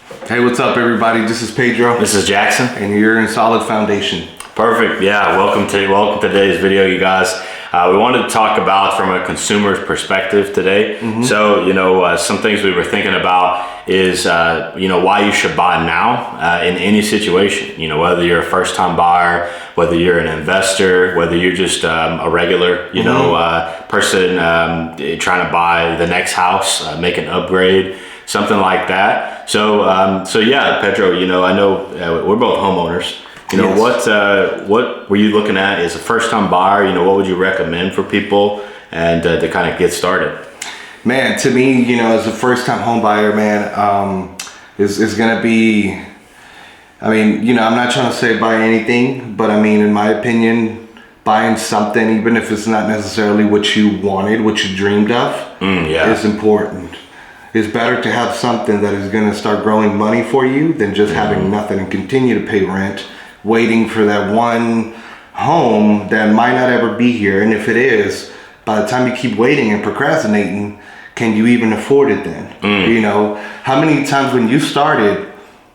Hey, what's up, everybody? This is Pedro. This is Jackson. And you're in solid foundation. Perfect. Yeah. Welcome to today's video, you guys. We wanted to talk about from a consumer's perspective today. So, some things we were thinking about is, why you should buy now in any situation. Whether you're a first-time buyer, whether you're an investor, whether you're just a regular, person trying to buy the next house, make an upgrade, something like that. So yeah, Pedro, I know we're both homeowners. Yes. What were you looking at as a first-time buyer? What would you recommend for people and to kind of get started? Man, to me, as a first-time home buyer, man, is gonna be. I'm not trying to say buy anything, but in my opinion, buying something, even if it's not necessarily what you wanted, what you dreamed of, is important. It's better to have something that is gonna start growing money for you than just having nothing and continue to pay rent, waiting for that one home that might not ever be here. And if it is, by the time you keep waiting and procrastinating, can you even afford it then? How many times when you started,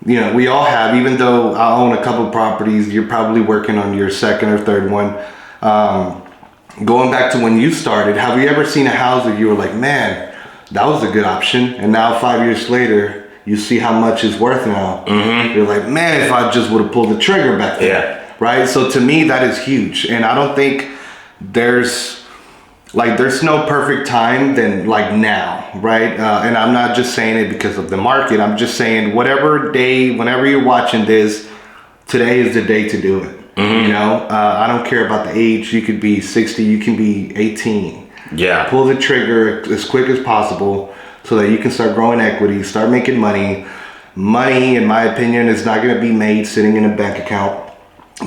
we all have, even though I own a couple properties, you're probably working on your second or third one. Going back to when you started, have you ever seen a house that you were like, man, that was a good option, and now 5 years later, you see how much it's worth now. You're like, man, if I just would have pulled the trigger back then, right? So to me, that is huge, and I don't think there's no perfect time than like now, right? And I'm not just saying it because of the market. I'm just saying whatever day, whenever you're watching this, today is the day to do it. I don't care about the age. You could be 60, you can be 18. Yeah. Pull the trigger as quick as possible so that you can start growing equity, start making money. Money, in my opinion, is not going to be made sitting in a bank account,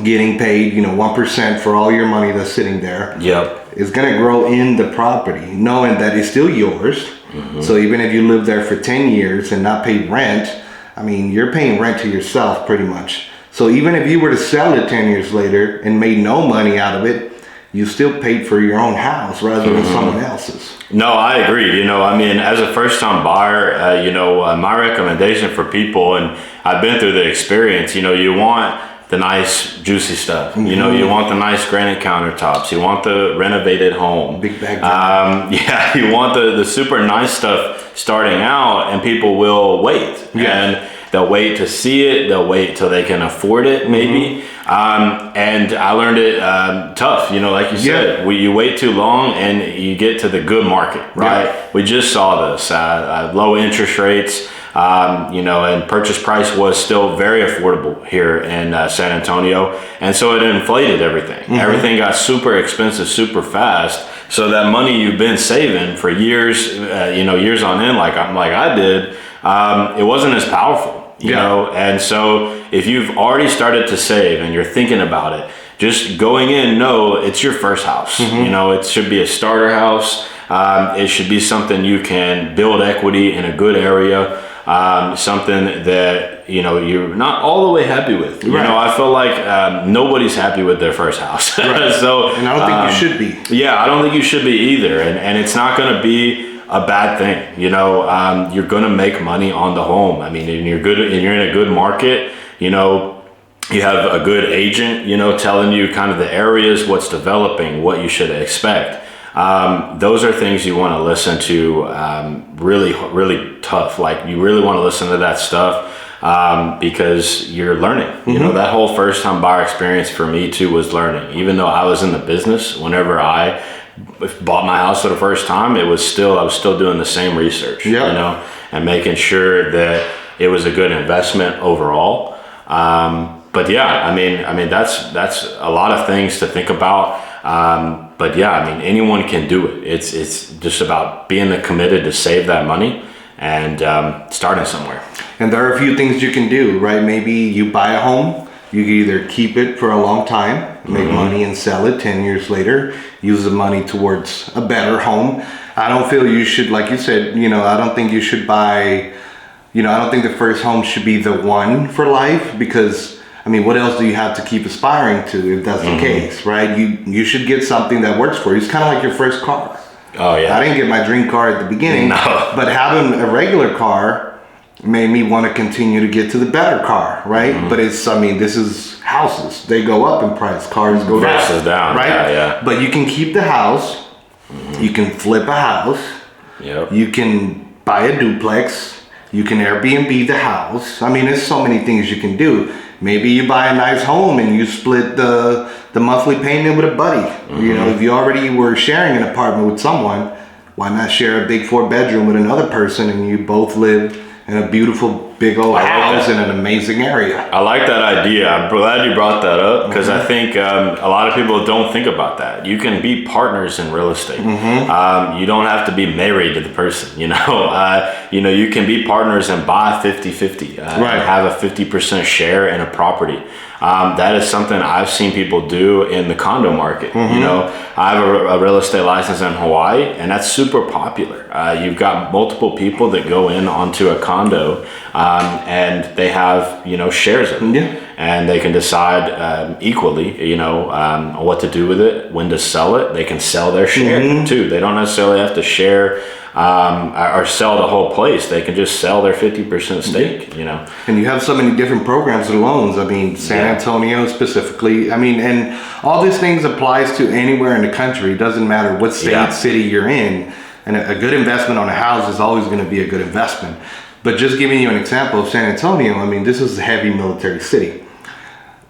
getting paid, 1% for all your money that's sitting there. Yep. It's going to grow in the property, knowing that it's still yours. So even if you live there for 10 years and not pay rent, you're paying rent to yourself pretty much. So even if you were to sell it 10 years later and made no money out of it, you still paid for your own house rather than someone else's. No, I agree. As a first-time buyer, my recommendation for people, and I've been through the experience, you want the nice, juicy stuff. You want the nice granite countertops. You want the renovated home. Big bag. You want the super nice stuff starting out, and people will wait. And they'll wait to see it. They'll wait till they can afford it, maybe. And I learned it tough, like you said. You wait too long and you get to the good market, right? Yeah. We just saw this, low interest rates, and purchase price was still very affordable here in San Antonio. And so it inflated everything. Everything got super expensive, super fast. So that money you've been saving for years, years on end, like I did, it wasn't as powerful. And so if you've already started to save and you're thinking about it, just going in, it's your first house. It should be a starter house. It should be something you can build equity in a good area, something that you're not all the way happy with. I feel like nobody's happy with their first house. Right. So, and I don't think you should be. Yeah, I don't think you should be either. And it's not going to be a bad thing. You're going to make money on the home. And you're in a good market, you have a good agent, telling you kind of the areas, what's developing, what you should expect. Those are things you want to listen to, really, really tough. Like you really want to listen to that stuff, because you're learning. That whole first time buyer experience for me too was learning. Even though I was in the business, whenever I bought my house for the first time, I was still doing the same research, and making sure that it was a good investment overall. But yeah, that's a lot of things to think about. But yeah, anyone can do it. It's just about being committed to save that money and starting somewhere. And there are a few things you can do, right? Maybe you buy a home. You can either keep it for a long time, make money and sell it 10 years later, use the money towards a better home. I don't feel you should, like you said, I don't think you should buy, I don't think the first home should be the one for life, because what else do you have to keep aspiring to if that's the case, right? You should get something that works for you. It's kind of like your first car. Oh yeah. I didn't get my dream car at the beginning, but having a regular car made me want to continue to get to the better car, right? But this is houses. They go up in price. Cars go down, right? Yeah. But you can keep the house. You can flip a house. Yep. You can buy a duplex. You can Airbnb the house. There's so many things you can do. Maybe you buy a nice home and you split the monthly payment with a buddy. If you already were sharing an apartment with someone, why not share a big 4-bedroom with another person and you both live in a beautiful big old house in an amazing area? I like that idea. I'm glad you brought that up because I think a lot of people don't think about that. You can be partners in real estate. You don't have to be married to the person, you can be partners and buy 50-50 and have a 50% share in a property. That is something I've seen people do in the condo market. I have a real estate license in Hawaii, and that's super popular. You've got multiple people that go in onto a condo, and they have shares of it, and they can decide equally, what to do with it, when to sell it. They can sell their share too. They don't necessarily have to share or sell the whole place. They can just sell their 50% stake, And you have so many different programs and loans. San Antonio specifically. And all these things applies to anywhere in the country. It doesn't matter what state, city you're in. And a good investment on a house is always going to be a good investment. But just giving you an example of San Antonio, this is a heavy military city.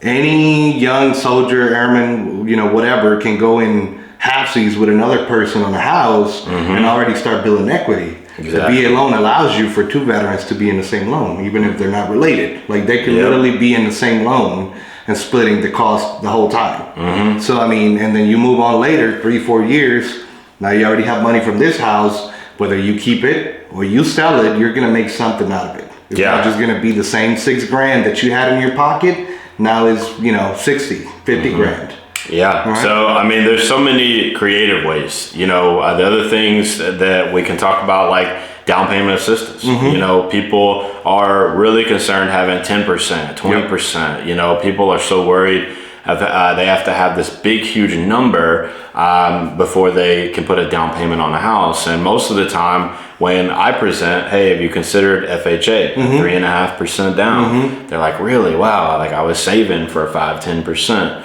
Any young soldier, airman, whatever, can go in halfsies with another person on a house and already start building equity. Exactly. The VA loan allows you for 2 veterans to be in the same loan, even if they're not related. Like they could literally be in the same loan and splitting the cost the whole time. So and then you move on later, 3-4 years. Now you already have money from this house. Whether you keep it or you sell it, you're gonna make something out of it. It's not just gonna be the same $6,000 that you had in your pocket. Now is 60, 50 grand. Yeah. Right. So, there's so many creative ways, the other things that we can talk about, like down payment assistance. People are really concerned having 10%, 20%, people are so worried they have to have this big, huge number before they can put a down payment on a house. And most of the time when I present, hey, have you considered FHA, 3.5% down? They're like, really? Wow. Like I was saving for 5-10%.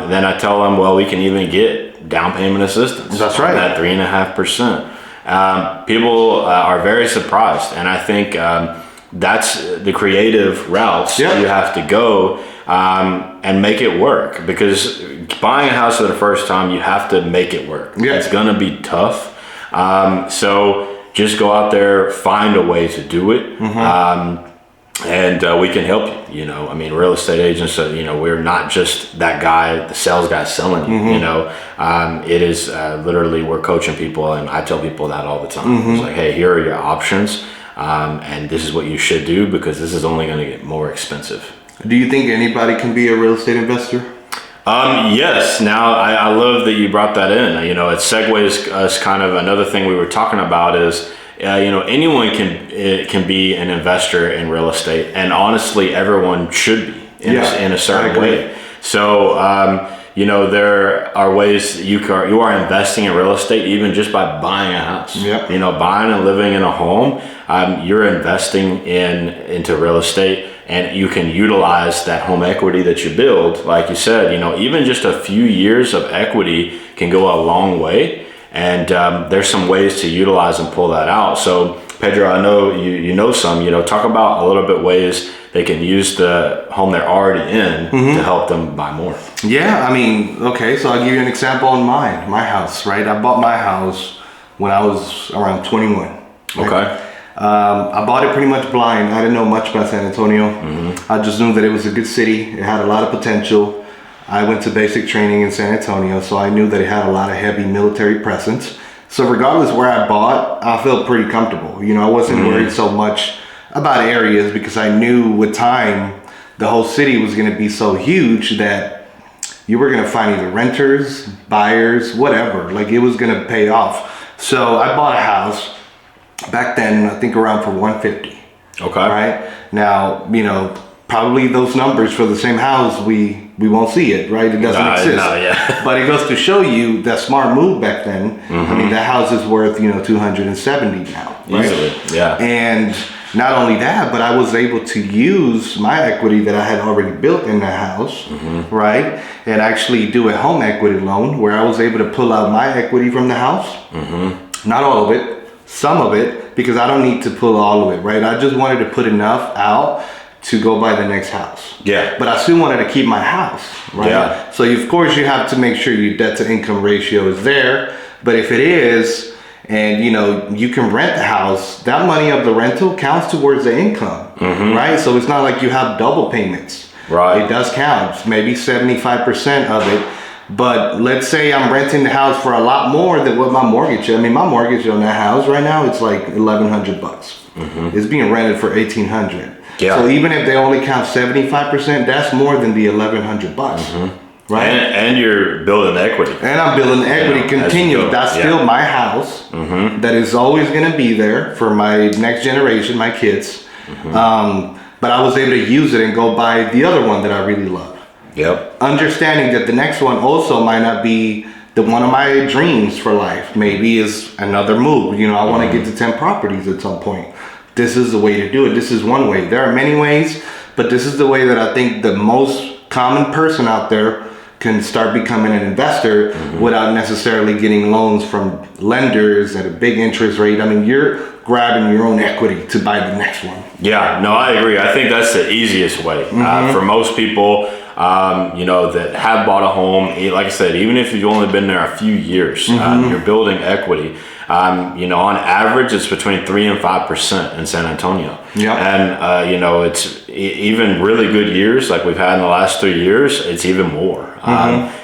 Then I tell them, well, we can even get down payment assistance. That's right. At 3.5%. People are very surprised. And I think that's the creative routes you have to go and make it work. Because buying a house for the first time, you have to make it work. It's going to be tough. So just go out there, find a way to do it. And we can help you. Real estate agents, we're not just that guy, the sales guy selling you. It is literally, we're coaching people, and I tell people that all the time. It's like, hey, here are your options, and this is what you should do, because this is only going to get more expensive. Do you think anybody can be a real estate investor? Yes. Now, I love that you brought that in. It segues us kind of another thing we were talking about is, anyone can be an investor in real estate, and honestly, everyone should be in a certain way. So, there are ways you are investing in real estate even just by buying a house. Buying and living in a home, you're investing into real estate, and you can utilize that home equity that you build. Like you said, even just a few years of equity can go a long way. And there's some ways to utilize and pull that out. So Pedro, I know you know some, talk about a little bit ways they can use the home they're already in to help them buy more. Yeah, okay, so I'll give you an example on my house, right? I bought my house when I was around 21. Right? Okay. I bought it pretty much blind. I didn't know much about San Antonio. I just knew that it was a good city. It had a lot of potential. I went to basic training in San Antonio, so I knew that it had a lot of heavy military presence. So regardless where I bought, I felt pretty comfortable. I wasn't worried so much about areas, because I knew with time, the whole city was going to be so huge that you were going to find either renters, buyers, whatever. Like it was going to pay off. So I bought a house back then, I think around for $150. Okay. Right? Now, probably those numbers for the same house, we won't see it, right? It doesn't exist. But it goes to show you that smart move back then. That house is worth, $270 now. right? Easily, yeah. And not only that, but I was able to use my equity that I had already built in the house, right? And actually do a home equity loan where I was able to pull out my equity from the house. Not all of it, some of it, because I don't need to pull all of it, right? I just wanted to put enough out to go buy the next house. Yeah. But I still wanted to keep my house, right? Yeah. So of course you have to make sure your debt to income ratio is there. But if it is, and you can rent the house, that money of the rental counts towards the income, right? So it's not like you have double payments. Right. It does count, maybe 75% of it. But let's say I'm renting the house for a lot more than what my mortgage is. I mean, my mortgage on that house right now, it's like $1,100. It's being rented for $1,800. Yeah. So even if they only count 75%, that's more than the $1,100. Right. And you're building equity. And I'm building equity continued. That's still my house. That is always going to be there for my next generation, my kids. But I was able to use it and go buy the other one that I really love. Yep. Understanding that the next one also might not be the one of my dreams for life. Maybe is another move. I want to get to 10 properties at some point. This is the way to do it. This is one way. There are many ways, but this is the way that I think the most common person out there can start becoming an investor without necessarily getting loans from lenders at a big interest rate. I mean, you're grabbing your own equity to buy the next one. Yeah, no, I agree. I think that's the easiest way for most people. That have bought a home, like I said, even if you've only been there a few years, you're building equity. On average, it's between 3 and 5% in San Antonio. Yeah. And, it's even really good years like we've had in the last 3 years, it's even more.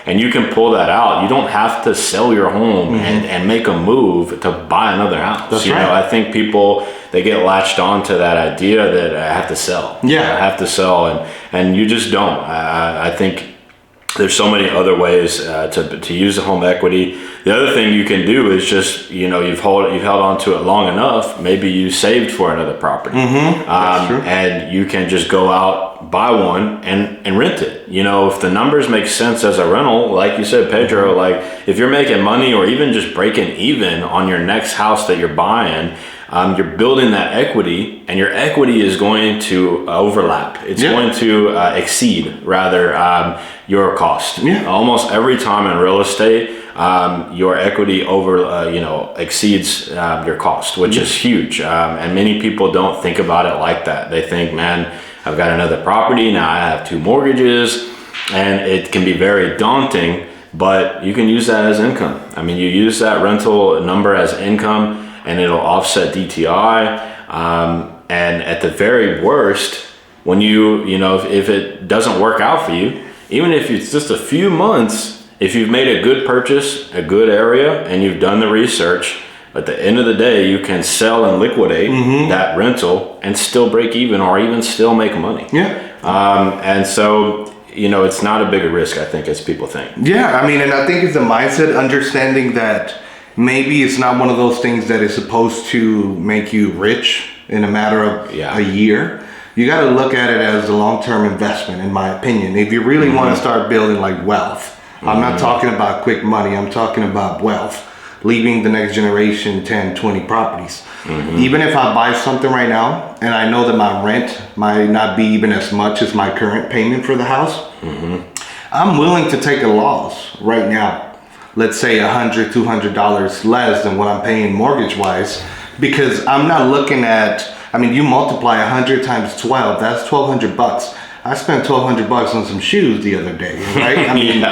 And you can pull that out. You don't have to sell your home and make a move to buy another house. That's right. I think people, they get latched on to that idea that I have to sell. Yeah. I have to sell. And you just don't. I think there's so many other ways to use the home equity. The other thing you can do is just, you've held on to it long enough. Maybe you saved for another property. That's true. And you can just go out, buy one and rent it. If the numbers make sense as a rental, like you said, Pedro, like if you're making money or even just breaking even on your next house that you're buying, you're building that equity, and your equity is going to overlap. It's going to exceed, rather, your cost. Yeah. Almost every time in real estate, your equity exceeds your cost, which is huge. And many people don't think about it like that. They think, man, I've got another property, now I have 2 mortgages, and it can be very daunting, but you can use that as income. I mean, you use that rental number as income, and it'll offset DTI. And at the very worst, when if it doesn't work out for you, even if it's just a few months, if you've made a good purchase, a good area, and you've done the research, at the end of the day, you can sell and liquidate that rental and still break even, or even still make money. Yeah. And so, it's not a bigger risk, I think, as people think. Yeah, I mean, and I think it's the mindset, understanding that maybe it's not one of those things that is supposed to make you rich in a matter of a year. You got to look at it as a long-term investment, in my opinion. If you really want to start building like wealth, I'm not talking about quick money. I'm talking about wealth, leaving the next generation 10, 20 properties. Even if I buy something right now and I know that my rent might not be even as much as my current payment for the house, I'm willing to take a loss right now. Let's say $100, $200 less than what I'm paying mortgage wise, because I'm not looking at, I mean, you multiply 100 times 12, that's $1,200. I spent $1,200 on some shoes the other day, right? I mean,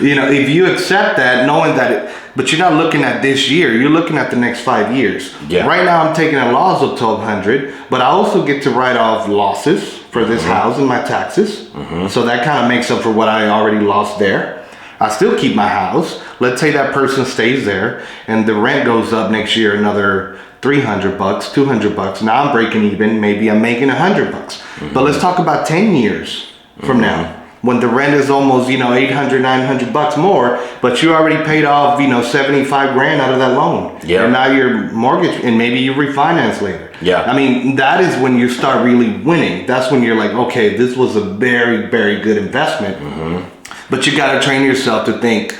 if you accept that, knowing that, but you're not looking at this year, you're looking at the next 5 years. Yeah. Right now I'm taking a loss of $1,200, but I also get to write off losses for this house and my taxes. So that kind of makes up for what I already lost there. I still keep my house. Let's say that person stays there and the rent goes up next year another $300, $200. Now I'm breaking even. Maybe I'm making $100. But let's talk about 10 years from now, when the rent is almost, $800, $900 more, but you already paid off, 75 grand out of that loan. Yeah. And now your mortgage, and maybe you refinance later. Yeah. I mean, that is when you start really winning. That's when you're like, okay, this was a very, very good investment. But you got to train yourself to think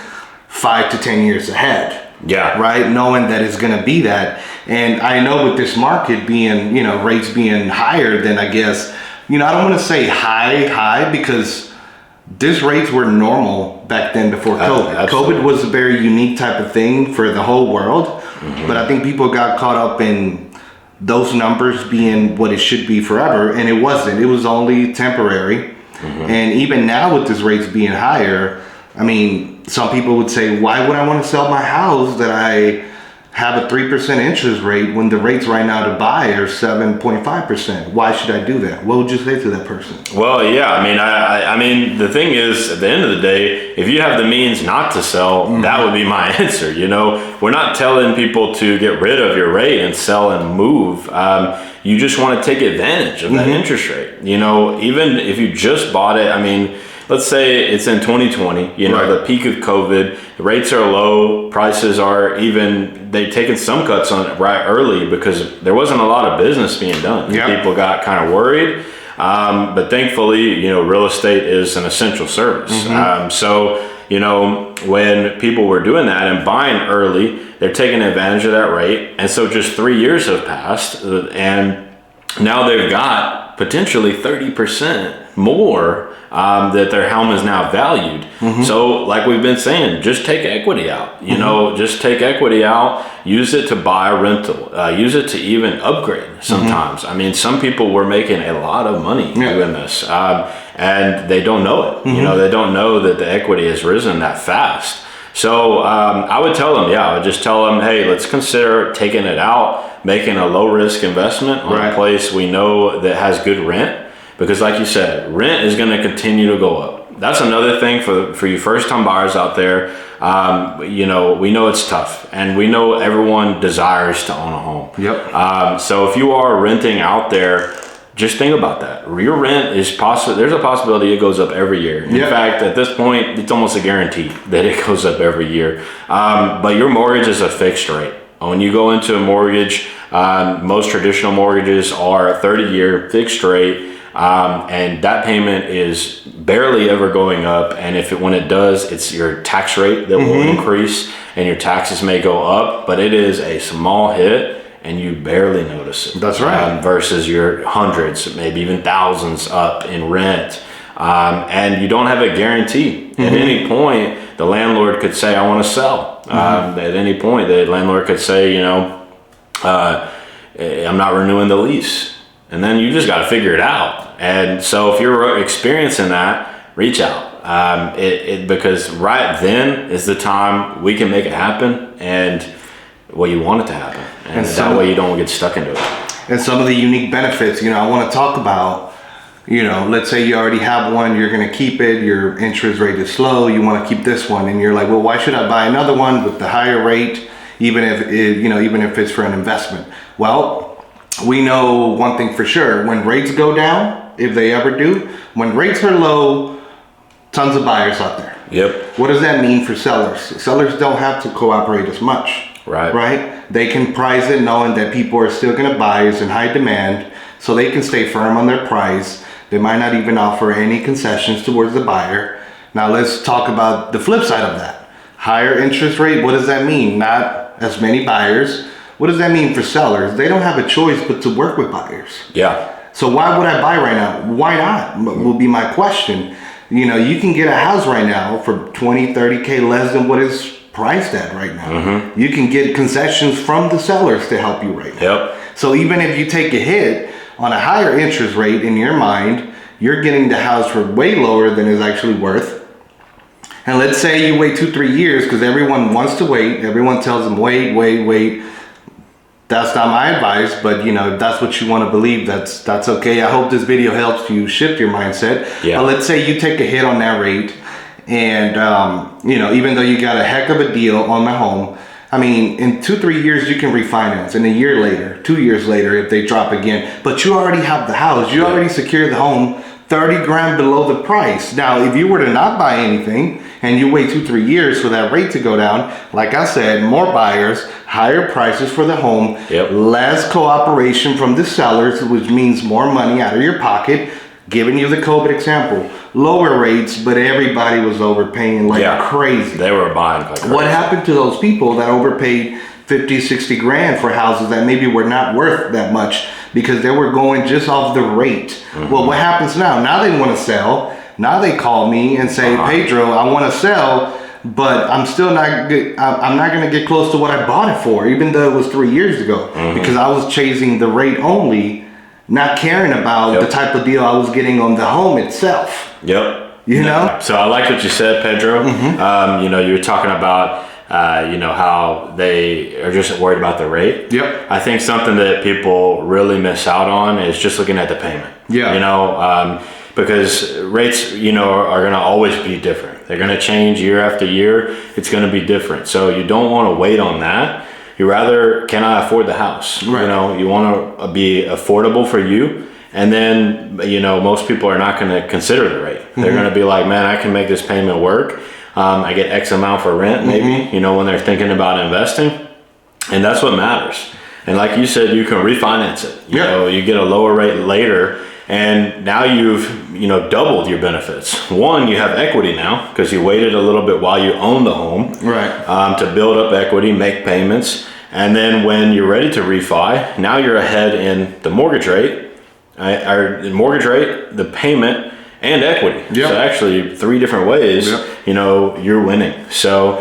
5 to 10 years ahead. Yeah. Right. Knowing that it's going to be that. And I know with this market being, rates being higher than, I guess, I don't want to say high because these rates were normal back then before COVID. COVID was a very unique type of thing for the whole world. But I think people got caught up in those numbers being what it should be forever. And it wasn't. It was only temporary. And even now with these rates being higher, I mean, some people would say, why would I want to sell my house that I have a 3% interest rate when the rates right now to buy are 7.5%? Why should I do that? What would you say to that person? Well, yeah, I mean, the thing is, at the end of the day, if you have the means not to sell, that would be my answer. We're not telling people to get rid of your rate and sell and move. You just want to take advantage of that interest rate. Even if you just bought it, I mean, let's say it's in 2020, the peak of COVID, the rates are low, prices are even, they've taken some cuts on it right early because there wasn't a lot of business being done. Yep. People got kind of worried. But thankfully, real estate is an essential service. So, when people were doing that and buying early, they're taking advantage of that rate. And so just 3 years have passed and now they've got potentially 30% more that their home is now valued. So like we've been saying, just take equity out, just take equity out, use it to buy a rental, use it to even upgrade sometimes. I mean, some people were making a lot of money doing this and they don't know it. They don't know that the equity has risen that fast. So I would tell them, I would just tell them, hey, let's consider taking it out, making a low risk investment on a place we know that has good rent. Because like you said, rent is going to continue to go up. That's another thing for you first time buyers out there. We know it's tough and we know everyone desires to own a home. Yep. So if you are renting out there, just think about that. Your rent is possible. There's a possibility it goes up every year. In fact, at this point, it's almost a guarantee that it goes up every year. But your mortgage is a fixed rate. When you go into a mortgage, most traditional mortgages are a 30-year fixed rate. And that payment is barely ever going up. And when it does, it's your tax rate that will increase and your taxes may go up, but it is a small hit and you barely notice it. That's right. Versus your hundreds, maybe even thousands up in rent. And you don't have a guarantee. At any point, the landlord could say, I want to sell. At any point, the landlord could say, I'm not renewing the lease. And then you just got to figure it out. And so if you're experiencing that, reach out. Because right then is the time we can make it happen and you want it to happen. And that way you don't get stuck into it. And some of the unique benefits, I want to talk about, let's say you already have one, you're going to keep it, your interest rate is slow, you want to keep this one. And you're like, well, why should I buy another one with the higher rate, even if it's for an investment? Well, we know one thing for sure. When rates go down, if they ever do, when rates are low, tons of buyers out there. Yep. What does that mean for sellers? Sellers don't have to cooperate as much. Right? They can price it knowing that people are still going to buy. It's in high demand, so they can stay firm on their price. They might not even offer any concessions towards the buyer. Now let's talk about the flip side of that. Higher interest rate, what does that mean? Not as many buyers. What does that mean for sellers? They don't have a choice but to work with buyers. Yeah. So why would I buy right now? Why not? Will be my question. You can get a house right now for 20, 30K less than what is priced at right now. You can get concessions from the sellers to help you right now. Yep. So even if you take a hit on a higher interest rate in your mind, you're getting the house for way lower than it's actually worth. And let's say you wait 2-3 years because everyone wants to wait. Everyone tells them, wait. That's not my advice, but if that's what you want to believe, that's okay. I hope this video helps you shift your mindset. Yeah. But let's say you take a hit on that rate and, even though you got a heck of a deal on the home, I mean, in 2-3 years, you can refinance. And a year later, 2 years later, if they drop again, but you already have the house, you already secured the home 30 grand below the price. Now, if you were to not buy anything and you wait 2-3 years for that rate to go down, like I said, more buyers, higher prices for the home, less cooperation from the sellers, which means more money out of your pocket. Giving you the COVID example, lower rates, but everybody was overpaying like crazy. They were buying like crazy. What happened to those people that overpaid 50, 60 grand for houses that maybe were not worth that much because they were going just off the rate? Well, what happens now? Now they want to sell. Now they call me and say, Pedro, I want to sell, but I'm still not good. I'm not going to get close to what I bought it for, even though it was 3 years ago, because I was chasing the rate only, not caring about the type of deal I was getting on the home itself. You know? So I like what you said, Pedro. You know, you were talking about, you know, how they are just worried about the rate. I think something that people really miss out on is just looking at the payment. You know, because rates, you know, are going to always be different. They're going to change year after year. It's going to be different. So you don't want to wait on that. You rather, can I afford the house? You know, you want to be affordable for you. And then, you know, most people are not going to consider the rate. They're going to be like, man, I can make this payment work. I get X amount for rent, maybe, you know, when they're thinking about investing. And that's what matters. And like you said, you can refinance it. You know, you get a lower rate later. And now you've, you know, doubled your benefits. One, you have equity now because you waited a little bit while you own the home, to build up equity, make payments. And then when you're ready to refi, now you're ahead in the mortgage rate, the payment, and equity. So actually 3 different ways, you know, you're winning. So,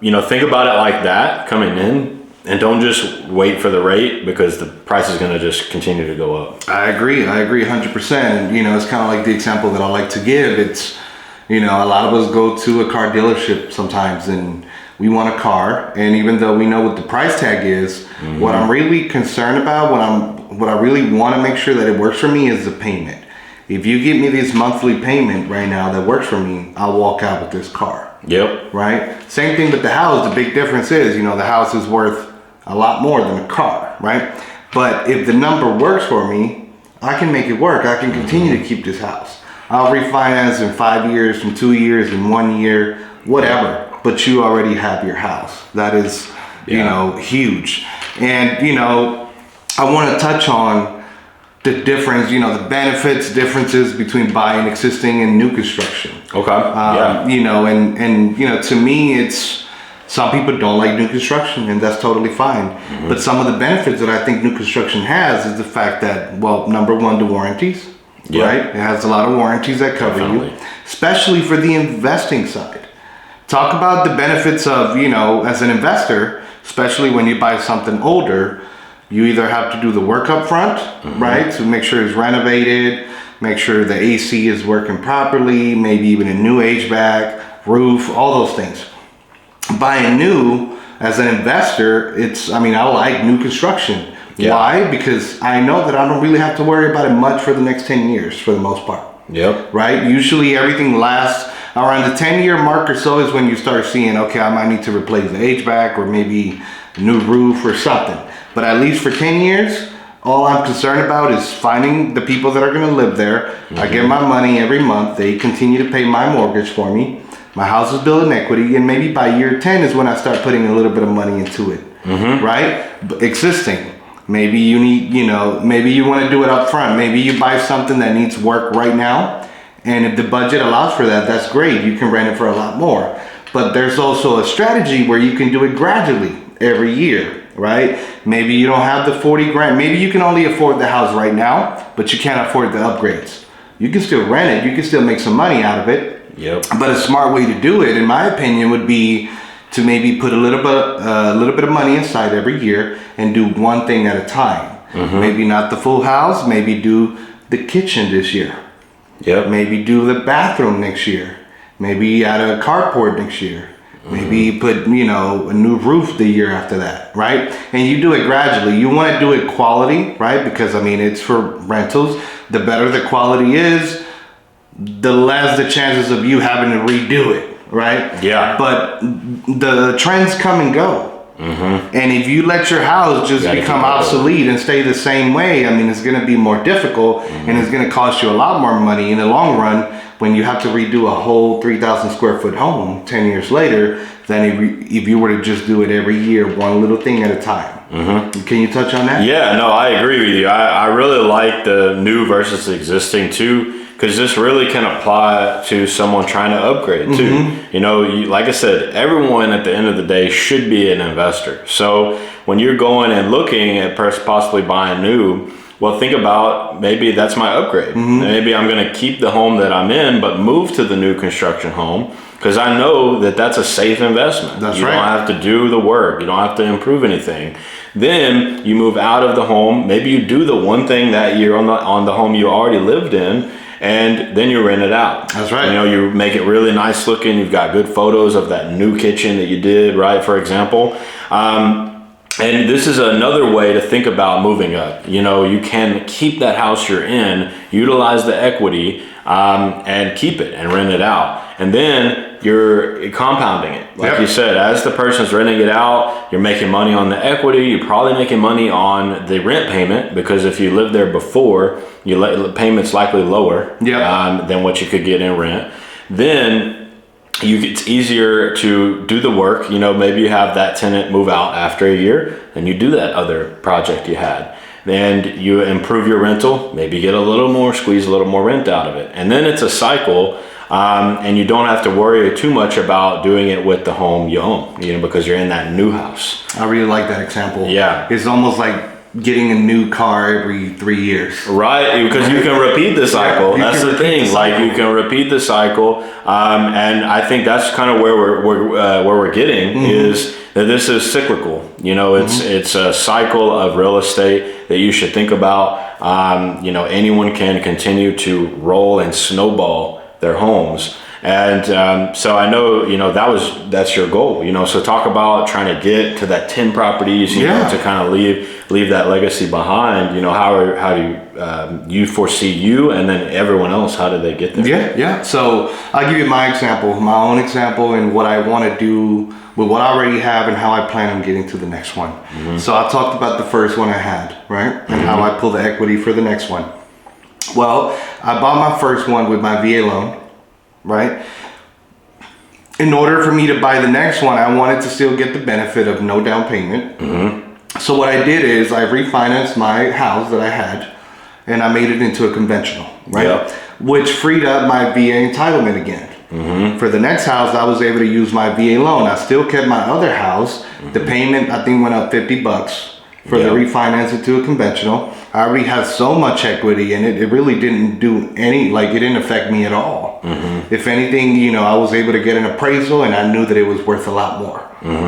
you know, think about it like that coming in. And don't just wait for the rate because the price is going to just continue to go up. I agree 100%. And, you know, it's kind of like the example that I like to give. It's, you know, a lot of us go to a car dealership sometimes and we want a car. And even though we know what the price tag is, what I'm really concerned about, what I really want to make sure that it works for me is the payment. If you give me this monthly payment right now that works for me, I'll walk out with this car. Right? Same thing with the house. The big difference is, you know, the house is worth a lot more than a car, right? But if the number works for me, I can make it work. I can continue to keep this house. I'll refinance in 5 years, in 2 years, in 1 year, whatever. But you already have your house. That is, you know, huge. And, you know, I want to touch on the difference, you know, the differences between buying existing and new construction. You know, and you know, to me, it's, some people don't like new construction, and that's totally fine. But some of the benefits that I think new construction has is the fact that, well, number one, the warranties, right? It has a lot of warranties that cover you, especially for the investing side. Talk about the benefits of, you know, as an investor, especially when you buy something older, you either have to do the work up front, right? To make sure it's renovated, make sure the AC is working properly, maybe even a new HVAC, roof, all those things. Buying new as an investor, I like new construction. Why? Because I know that I don't really have to worry about it much for the next 10 years for the most part. Right? Usually everything lasts around the 10-year mark or so is when you start seeing, okay, I might need to replace the HVAC or maybe a new roof or something. But at least for 10 years, all I'm concerned about is finding the people that are going to live there. I get my money every month. They continue to pay my mortgage for me. My house is building equity, and maybe by year 10 is when I start putting a little bit of money into it, right? But existing. Maybe you need, you know, maybe you want to do it up front. Maybe you buy something that needs work right now, and if the budget allows for that, that's great. You can rent it for a lot more. But there's also a strategy where you can do it gradually every year, right? Maybe you don't have the 40 grand. Maybe you can only afford the house right now, but you can't afford the upgrades. You can still rent it. You can still make some money out of it. But a smart way to do it, in my opinion, would be to maybe put a little bit of money aside every year and do one thing at a time. Maybe not the full house. Maybe do the kitchen this year. Maybe do the bathroom next year. Maybe add a carport next year. Maybe put, you know, a new roof the year after that, right? And you do it gradually. You want to do it quality, right? Because, I mean, it's for rentals. The better the quality is, the less the chances of you having to redo it, right? But the trends come and go. And if you let your house just become obsolete and stay the same way, I mean, it's going to be more difficult and it's going to cost you a lot more money in the long run when you have to redo a whole 3,000 square foot home 10 years later than if you were to just do it every year, one little thing at a time. Can you touch on that? Yeah, no, I agree with you. I really like the new versus existing too, because this really can apply to someone trying to upgrade too. You know, like I said, everyone at the end of the day should be an investor. So when you're going and looking at possibly buying new, well, think about maybe that's my upgrade. Maybe I'm going to keep the home that I'm in, but move to the new construction home, because I know that that's a safe investment. That's you right. don't have to do the work. You don't have to improve anything. Then you move out of the home. Maybe you do the one thing that year on the home you already lived in, and then you rent it out. That's right. You know, you make it really nice looking. You've got good photos of that new kitchen that you did, right? For example. And this is another way to think about moving up. You know, you can keep that house you're in, utilize the equity, and keep it and rent it out. And then you're compounding it. Like you said, as the person's renting it out, you're making money on the equity. You're probably making money on the rent payment, because if you lived there before, your payment's likely lower than what you could get in rent. Then it's easier to do the work. You know, maybe you have that tenant move out after a year, and you do that other project you had. Then you improve your rental, maybe get a little more, squeeze a little more rent out of it. And then it's a cycle, and you don't have to worry too much about doing it with the home you own, you know, because you're in that new house. I really like that example. Yeah. It's almost like getting a new car every 3 years. Right, because you can repeat the cycle. That's the thing. Like, you can repeat the cycle, and I think that's kind of where we're getting is that this is cyclical. You know, it's a cycle of real estate that you should think about. You know, anyone can continue to roll and snowball their homes. And so I know, you know, that's your goal, you know, so talk about trying to get to that 10 properties, you know, to kind of leave that legacy behind. You know, how do you foresee you and then everyone else, how do they get there? Yeah. So I'll give you my own example, and what I want to do with what I already have and how I plan on getting to the next one. So I talked about the first one I had, right? And how I pull the equity for the next one. Well, I bought my first one with my VA loan. Right? In order for me to buy the next one, I wanted to still get the benefit of no down payment. So what I did is I refinanced my house that I had, and I made it into a conventional, right? Which freed up my VA entitlement again. For the next house, I was able to use my VA loan. I still kept my other house. The payment, I think, went up $50 for the refinance into a conventional. I already had so much equity, and it really didn't do it didn't affect me at all. If anything, you know, I was able to get an appraisal, and I knew that it was worth a lot more,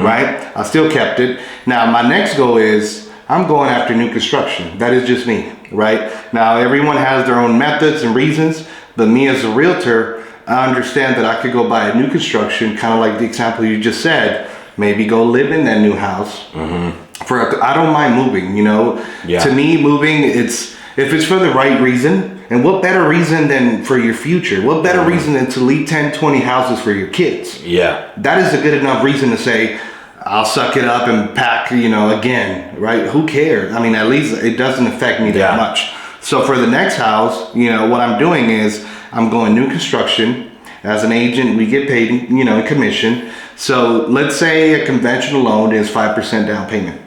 right? I still kept it. Now, my next goal is I'm going after new construction. That is just me, right? Now, everyone has their own methods and reasons, but me as a realtor, I understand that I could go buy a new construction, kind of like the example you just said, maybe go live in that new house. I don't mind moving, you know. To me, moving, if it's for the right reason, and what better reason than for your future? What better reason than to leave 10, 20 houses for your kids? That is a good enough reason to say, I'll suck it up and pack, you know, again, right? Who cares? I mean, at least it doesn't affect me that much. So for the next house, you know, what I'm doing is I'm going new construction. As an agent, we get paid, you know, in commission. So let's say a conventional loan is 5% down payment.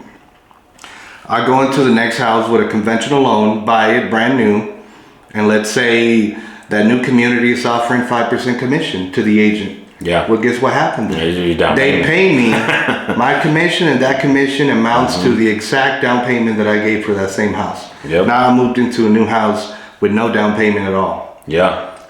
I go into the next house with a conventional loan, buy it brand new, and let's say that new community is offering 5% commission to the agent. Well, guess what happened? They pay me my commission, and that commission amounts to the exact down payment that I gave for that same house. Now I moved into a new house with no down payment at all.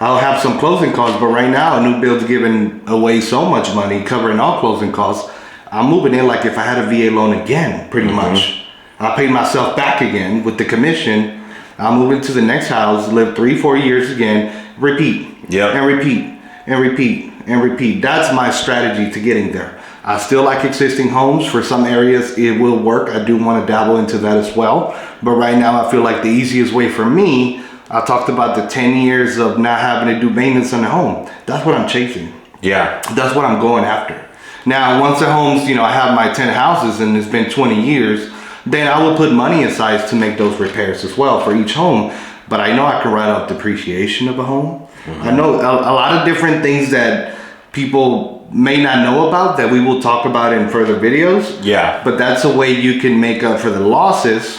I'll have some closing costs, but right now a new build's giving away so much money, covering all closing costs. I'm moving in like if I had a VA loan again, pretty much. I pay myself back again with the commission. I'll move into the next house, live 3-4 years again, repeat, and repeat, and repeat, and repeat. That's my strategy to getting there. I still like existing homes. For some areas, it will work. I do want to dabble into that as well. But right now, I feel like the easiest way for me, I talked about the 10 years of not having to do maintenance on the home. That's what I'm chasing. That's what I'm going after. Now, once the homes, you know, I have my 10 houses and it's been 20 years, then I will put money aside to make those repairs as well for each home. but I know I can write off depreciation of a home. I know a lot of different things that people may not know about that we will talk about in further videos. Yeah. But that's a way you can make up for the losses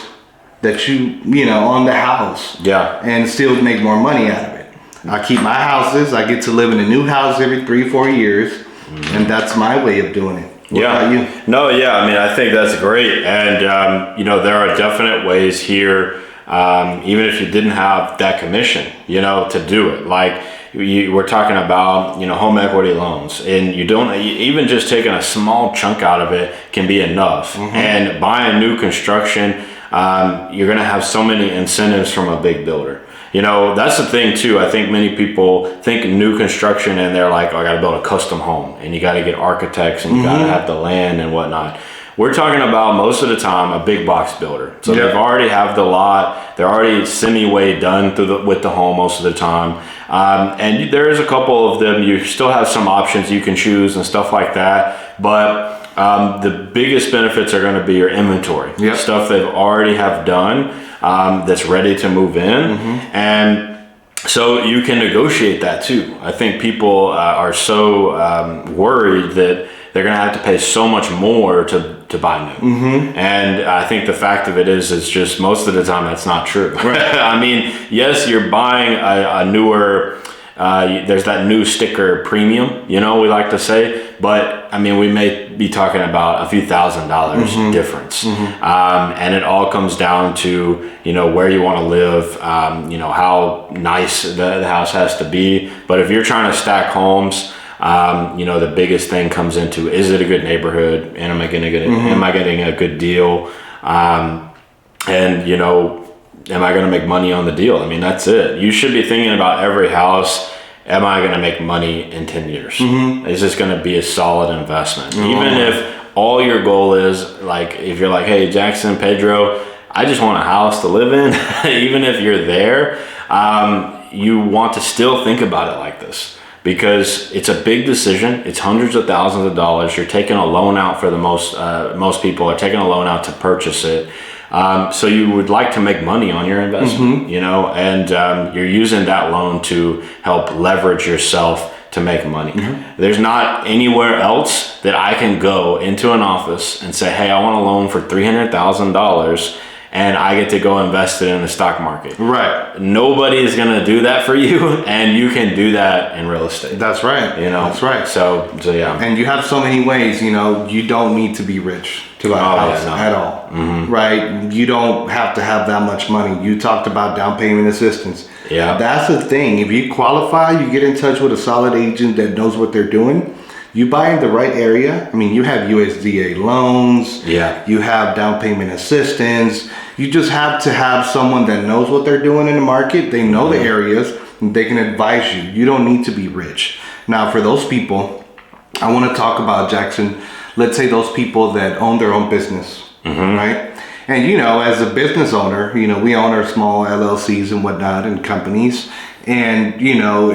that you know, on the house. Yeah. And still make more money out of it. I keep my houses. I get to live in a new house every 3-4 years. And that's my way of doing it. What about you? No, yeah. I mean, I think that's great. And, you know, there are definite ways here, even if you didn't have that commission, you know, to do it. Like, we're talking about, you know, home equity loans, and you don't, even just taking a small chunk out of it can be enough. And buying new construction, you're going to have so many incentives from a big builder. You know, that's the thing too. I think many people think new construction and they're like, oh, I got to build a custom home, and you got to get architects, and you got to have the land and whatnot. We're talking about most of the time a big box builder. So they've already have the lot. They're already semi-way done with the home most of the time. And there is a couple of them. You still have some options you can choose and stuff like that. But the biggest benefits are going to be your inventory. Stuff they've already have done that's ready to move in. And so you can negotiate that too. I think people are so worried that they're going to have to pay so much more to buy new. And I think the fact of it is just most of the time that's not true. I mean, yes, you're buying a newer, there's that new sticker premium, you know, we like to say, but I mean, we may be talking about a few $1,000s difference. And it all comes down to, you know, where you want to live, you know, how nice the house has to be. But if you're trying to stack homes, you know, the biggest thing comes into, is it a good neighborhood, and am I getting a good deal, and you know, am I going to make money on the deal? I mean, that's it. You should be thinking about every house. Am I going to make money in 10 years? Is this going to be a solid investment? Even if all your goal is, like, if you're like, hey, Jackson and Pedro, I just want a house to live in, even if you're there, you want to still think about it like this. Because it's a big decision. It's hundreds of thousands of dollars. You're taking a loan out for the most people are taking a loan out to purchase it. So you would like to make money on your investment, you know, and you're using that loan to help leverage yourself to make money. There's not anywhere else that I can go into an office and say, hey, I want a loan for $300,000. And I get to go invest it in the stock market. Right. Nobody is going to do that for you, and you can do that in real estate. That's right. You know. That's right. So yeah. And you have so many ways. You know, you don't need to be rich to buy a house at all. Right. You don't have to have that much money. You talked about down payment assistance. Yeah. That's the thing. If you qualify, you get in touch with a solid agent that knows what they're doing. You buy in the right area. I mean, you have USDA loans. Yeah. You have down payment assistance. You just have to have someone that knows what they're doing in the market. They know the areas. And they can advise you. You don't need to be rich. Now, for those people, I want to talk about, Jackson, let's say those people that own their own business, right? And, you know, as a business owner, you know, we own our small LLCs and whatnot and companies. And, you know,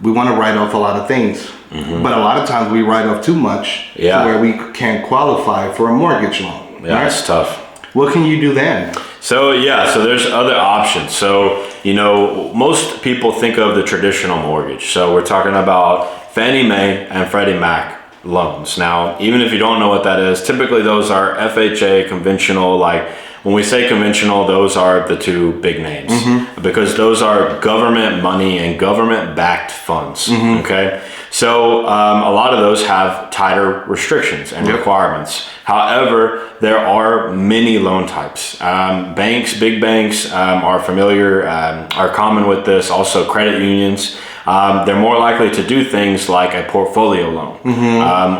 we want to write off a lot of things. But a lot of times we write off too much to where we can't qualify for a mortgage loan. Yeah, it's tough. What can you do then? So there's other options. So, you know, most people think of the traditional mortgage. So we're talking about Fannie Mae and Freddie Mac loans. Now, even if you don't know what that is, typically those are FHA, conventional. Like, when we say conventional, those are the two big names, because those are government money and government backed funds. Okay. So a lot of those have tighter restrictions and requirements. However, there are many loan types. Banks, big banks are familiar, are common with this. Also credit unions. They're more likely to do things like a portfolio loan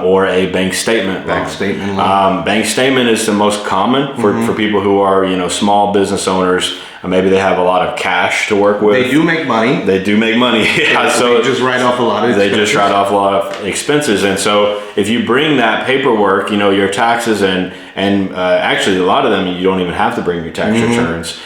or a bank statement loan. Bank statement is the most common for people who are, you know, small business owners. Maybe they have a lot of cash to work with. They do make money. They do make money. So they just write off a lot of expenses. They just write off a lot of expenses. And so if you bring that paperwork, you know, your taxes and actually a lot of them, you don't even have to bring your tax returns.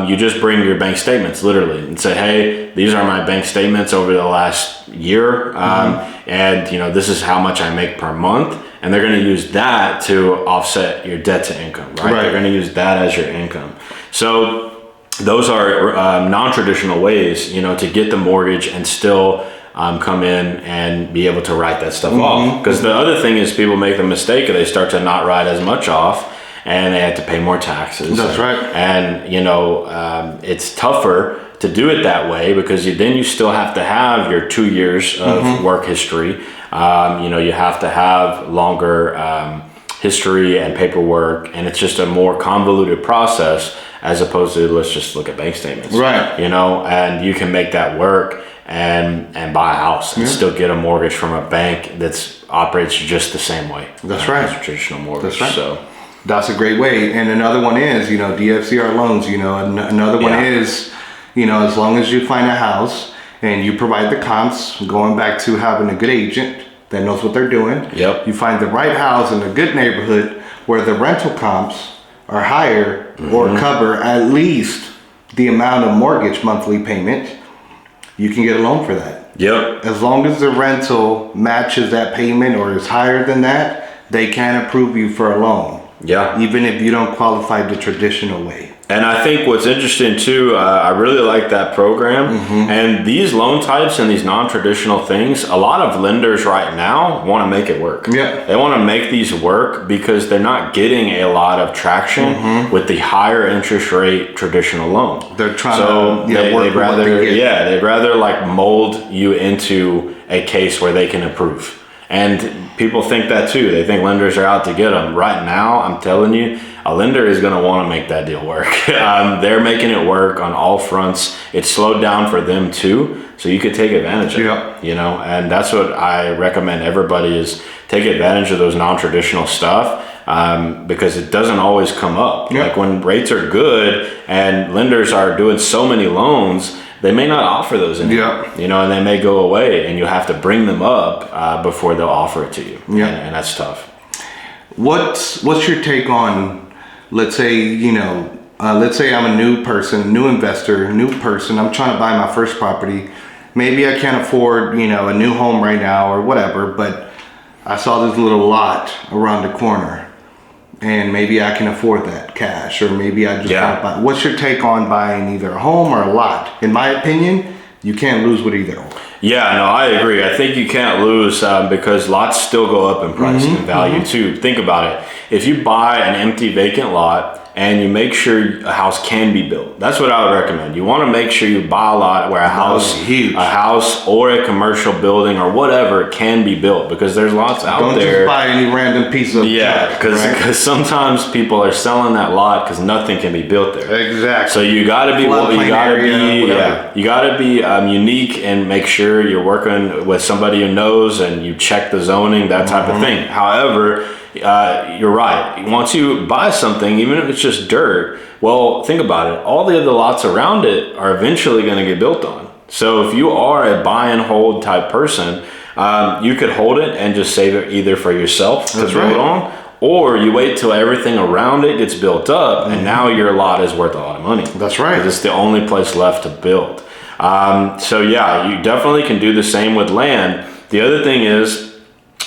You just bring your bank statements literally and say, hey, these are my bank statements over the last year. And, you know, this is how much I make per month. And they're going to use that to offset your debt to income, right? They're going to use that as your income. So those are non-traditional ways, to get the mortgage and still come in and be able to write that stuff off. Because the other thing is people make the mistake of they start to not write as much off and they have to pay more taxes. That's right. And, it's tougher to do it that way because then you still have to have your 2 years of work history. You have to have longer history and paperwork, and it's just a more convoluted process as opposed to let's just look at bank statements. Right. And you can make that work and buy a house and still get a mortgage from a bank that operates just the same way. That's right. As a traditional mortgage. That's right. So that's a great way. And another one is, DFCR loans, another one is, as long as you find a house and you provide the comps, going back to having a good agent that knows what they're doing. Yep. You find the right house in a good neighborhood where the rental comps are higher or cover at least the amount of mortgage monthly payment, you can get a loan for that. Yep. As long as the rental matches that payment or is higher than that, they can approve you for a loan. Yeah. Even if you don't qualify the traditional way. And I think what's interesting too, I really like that program. And these loan types and these non-traditional things, a lot of lenders right now want to make it work. Yeah. They want to make these work because they're not getting a lot of traction with the higher interest rate traditional loan. They're trying to they'd work with what they get. they'd rather like mold you into a case where they can approve. And people think that too. They think lenders are out to get them. Right now, I'm telling you, a lender is going to want to make that deal work. They're making it work on all fronts. It's slowed down for them too, so you could take advantage of it. And that's what I recommend everybody is take advantage of those non-traditional stuff because it doesn't always come up. Like when rates are good and lenders are doing so many loans, they may not offer those anymore, and they may go away, and you have to bring them up before they'll offer it to you. And that's tough. What's your take on, let's say I'm a new person, new investor, new person. I'm trying to buy my first property. Maybe I can't afford, a new home right now or whatever, but I saw this little lot around the corner. And maybe I can afford that cash, or maybe I just want to buy. What's your take on buying either a home or a lot? In my opinion, you can't lose with either. Yeah, no, I agree. I think you can't lose because lots still go up in price and value too. Think about it. If you buy an empty vacant lot and you make sure a house can be built, that's what I would recommend. You want to make sure you buy a lot where a house or a commercial building or whatever can be built, because there's lots out there. Don't just buy any random piece of because sometimes people are selling that lot because nothing can be built there. Exactly. So you got to be unique and make sure you're working with somebody who knows and you check the zoning, that type of thing. However, you're right. Once you buy something, even if it's just dirt, well, think about it. All the other lots around it are eventually going to get built on. So if you are a buy and hold type person, you could hold it and just save it either for yourself to build on, or you wait till everything around it gets built up and now your lot is worth a lot of money. That's right. Because it's the only place left to build. So yeah, you definitely can do the same with land. The other thing is,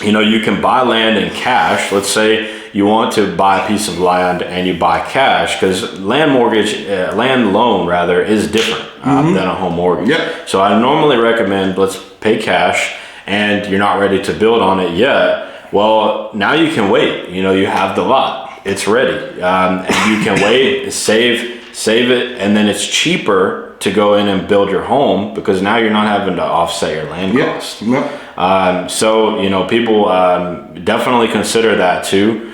you can buy land in cash. Let's say you want to buy a piece of land and you buy cash, because land loan rather is different than a home mortgage. Yep. So I normally recommend let's pay cash, and you're not ready to build on it yet. Well, now you can wait. You have the lot, it's ready, and you can wait, save it, and then it's cheaper to go in and build your home because now you're not having to offset your land cost. So people definitely consider that too.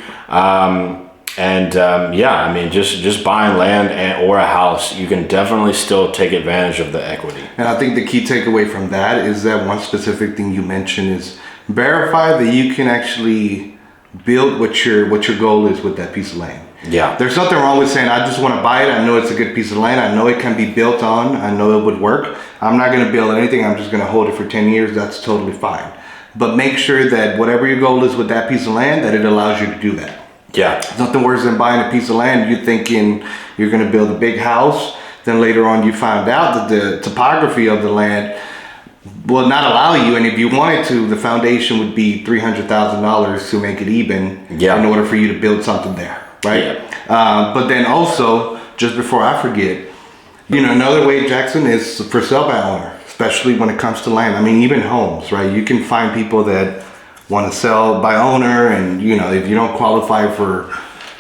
Just buying land or a house, you can definitely still take advantage of the equity. And I think the key takeaway from that is that one specific thing you mentioned is verify that you can actually build what your goal is with that piece of land. Yeah. There's nothing wrong with saying, I just want to buy it. I know it's a good piece of land. I know it can be built on. I know it would work. I'm not going to build anything. I'm just going to hold it for 10 years. That's totally fine. But make sure that whatever your goal is with that piece of land, that it allows you to do that. Yeah. There's nothing worse than buying a piece of land. You're thinking you're going to build a big house. Then later on you find out that the topography of the land will not allow you. And if you wanted to, the foundation would be $300,000 to make it even in order for you to build something there. Right. Yeah. But then also, just before I forget, Another way, Jackson, is for sale by owner, especially when it comes to land. I mean, even homes, right? You can find people that want to sell by owner, and if you don't qualify for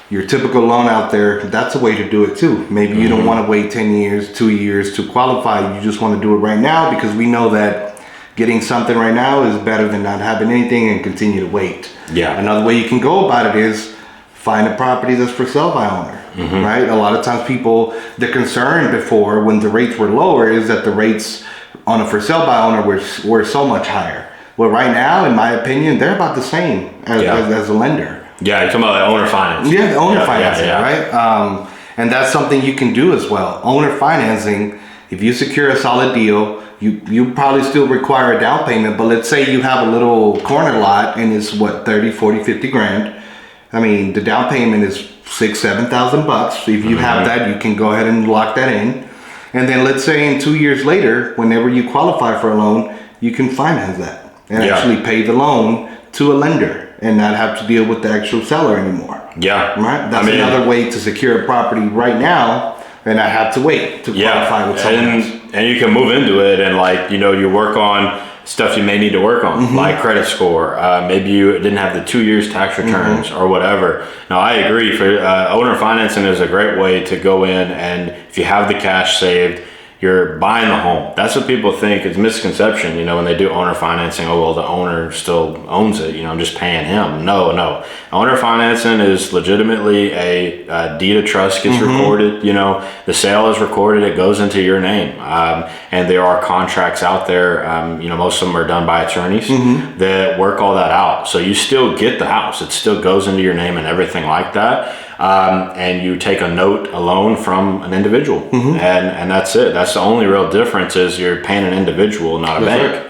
your typical loan out there, that's a way to do it too. Maybe you don't want to wait 10 years, 2 years to qualify. You just want to do it right now, because we know that getting something right now is better than not having anything and continue to wait. Yeah. Another way you can go about it is find a property that's for sale by owner, right? A lot of times the concern before when the rates were lower is that the rates on a for sale by owner were so much higher. Well, right now, in my opinion, they're about the same as a lender. Yeah, you're talking about like owner finance. Yeah, the owner financing, right? And that's something you can do as well. Owner financing, if you secure a solid deal, you probably still require a down payment, but let's say you have a little corner lot and it's 30, 40, 50 grand. I mean, the down payment is $6,000-7,000. If you have that, you can go ahead and lock that in. And then let's say in 2 years later, whenever you qualify for a loan, you can finance that and actually pay the loan to a lender and not have to deal with the actual seller anymore. Yeah. Right? That's another way to secure a property right now and not have to wait to qualify with someone else. And you can move into it and you work on stuff you may need to work on, like credit score. Maybe you didn't have the 2 years tax returns or whatever. Now, I agree. For owner financing is a great way to go in, and if you have the cash saved, you're buying the home. That's what people think. It's a misconception, when they do owner financing. Oh, well, the owner still owns it. I'm just paying him. No. Owner financing is legitimately a deed of trust gets recorded. The sale is recorded. It goes into your name. And there are contracts out there. Most of them are done by attorneys that work all that out. So you still get the house. It still goes into your name and everything like that. And you take a loan from an individual, and that's it. That's the only real difference, is you're paying an individual, not a bank. Right.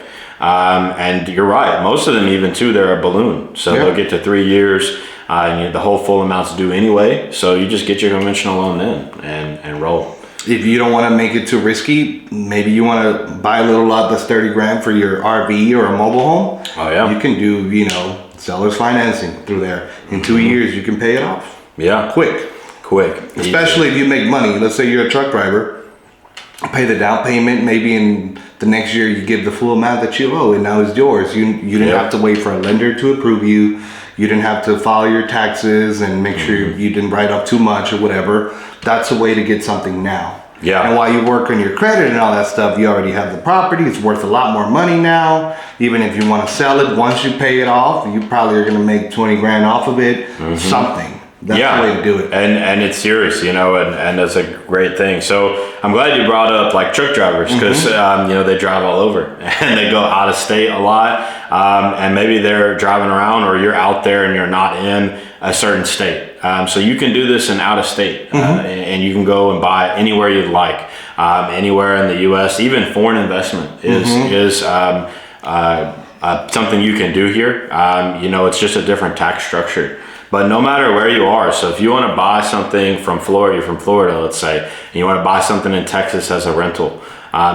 And you're right. Most of them, even too, they're a balloon. So they'll get to 3 years, and the whole full amount's due anyway. So you just get your conventional loan then and roll. If you don't want to make it too risky, maybe you want to buy a little lot that's 30 grand for your RV or a mobile home. Oh yeah. You can do, seller's financing through there. In 2 years, you can pay it off. Yeah. Quick. Especially if you make money. Let's say you're a truck driver, pay the down payment. Maybe in the next year you give the full amount that you owe, and now it's yours. You didn't have to wait for a lender to approve you. You didn't have to file your taxes and make sure you didn't write up too much or whatever. That's a way to get something now. Yeah. And while you work on your credit and all that stuff, you already have the property. It's worth a lot more money now. Even if you want to sell it, once you pay it off, you probably are going to make 20 grand off of it. Something. That's the way to do it. And it's serious, and that's a great thing. So I'm glad you brought up like truck drivers, because they drive all over and they go out of state a lot, and maybe they're driving around, or you're out there and you're not in a certain state. So you can do this in out of state, and you can go and buy anywhere you'd like, anywhere in the U.S. Even foreign investment is something you can do here. It's just a different tax structure. But no matter where you are, so if you want to buy something from Florida, you're from Florida, let's say, and you want to buy something in Texas as a rental,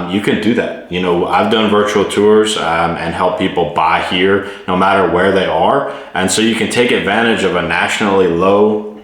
you can do that. I've done virtual tours and help people buy here no matter where they are. And so you can take advantage of a nationally low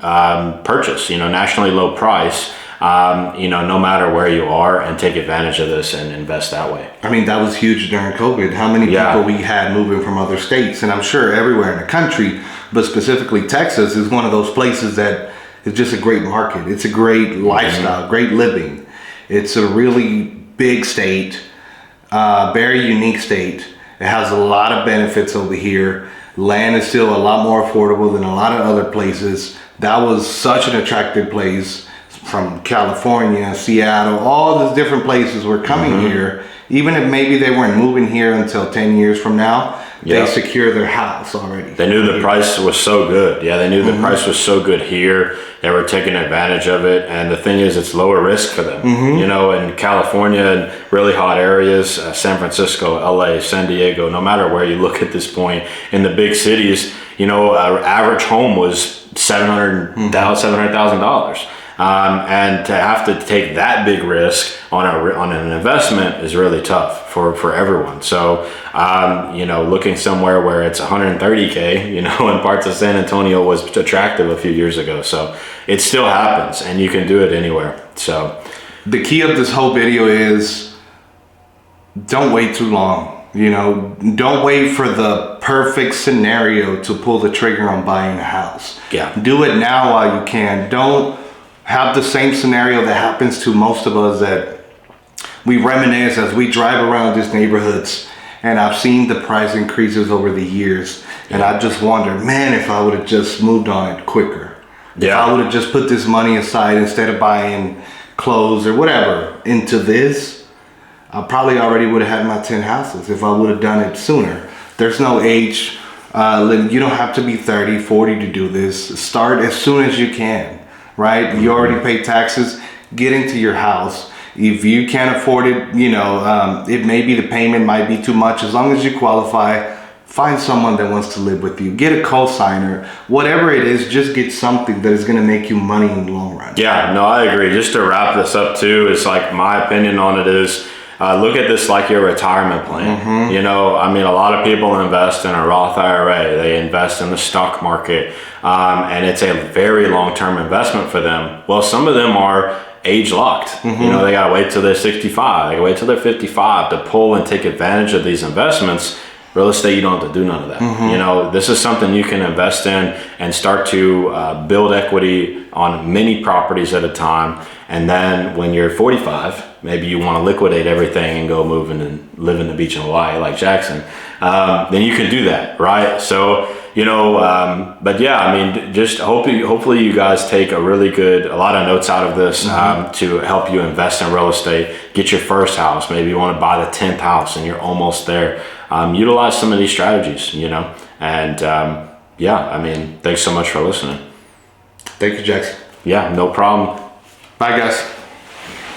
purchase, nationally low price, no matter where you are, and take advantage of this and invest that way. I mean, that was huge during COVID. How many people we had moving from other states, and I'm sure everywhere in the country, but specifically Texas is one of those places that is just a great market. It's a great lifestyle, great living. It's a really big state, very unique state. It has a lot of benefits over here. Land is still a lot more affordable than a lot of other places. That was such an attractive place. From California, Seattle, all those different places were coming here. Even if maybe they weren't moving here until 10 years from now, they secure their house already. They knew the price was so good. Yeah, they knew the price was so good here. They were taking advantage of it. And the thing is, it's lower risk for them. In California and really hot areas, San Francisco, LA, San Diego, no matter where you look at this point, in the big cities, our average home was $700,000. And to have to take that big risk on an investment is really tough for everyone. So, looking somewhere where it's 130K, in parts of San Antonio was attractive a few years ago. So it still happens, and you can do it anywhere. So the key of this whole video is don't wait too long. You know, don't wait for the perfect scenario to pull the trigger on buying a house. Yeah. Do it now while you can. Don't have the same scenario that happens to most of us, that we reminisce as we drive around these neighborhoods, and I've seen the price increases over the years, and I just wonder, man, if I would have just moved on it quicker. If I would have just put this money aside instead of buying clothes or whatever into this, I probably already would have had my 10 houses if I would have done it sooner. There's no age limit. You don't have to be 30, 40 to do this. Start as soon as you can, right? You already pay taxes. Get into your house. If you can't afford it, you know, it may be the payment might be too much. As long as you qualify, find someone that wants to live with you. Get a co-signer. Whatever it is, just get something that is going to make you money in the long run. Yeah, no, I agree. Just to wrap this up too, it's like my opinion on it is, look at this like your retirement plan. You know, I mean, a lot of people invest in a Roth IRA. They invest in the stock market, and it's a very long-term investment for them. Well, some of them are age locked. You know, they got to wait till they're 65. They got to wait till they're 55 to pull and take advantage of these investments. Real estate, you don't have to do none of that. You know, this is something you can invest in and start to build equity on many properties at a time. And then when you're 45, maybe you want to liquidate everything and go move in and live in the beach in Hawaii like Jackson. Then you can do that, right? So, you know, but yeah, I mean, just hopefully you guys take a lot of notes out of this to help you invest in real estate, get your first house. Maybe you want to buy the 10th house and you're almost there. Utilize some of these strategies, you know, and yeah, I mean, thanks so much for listening. Thank you, Jackson. Yeah, no problem. Bye, guys.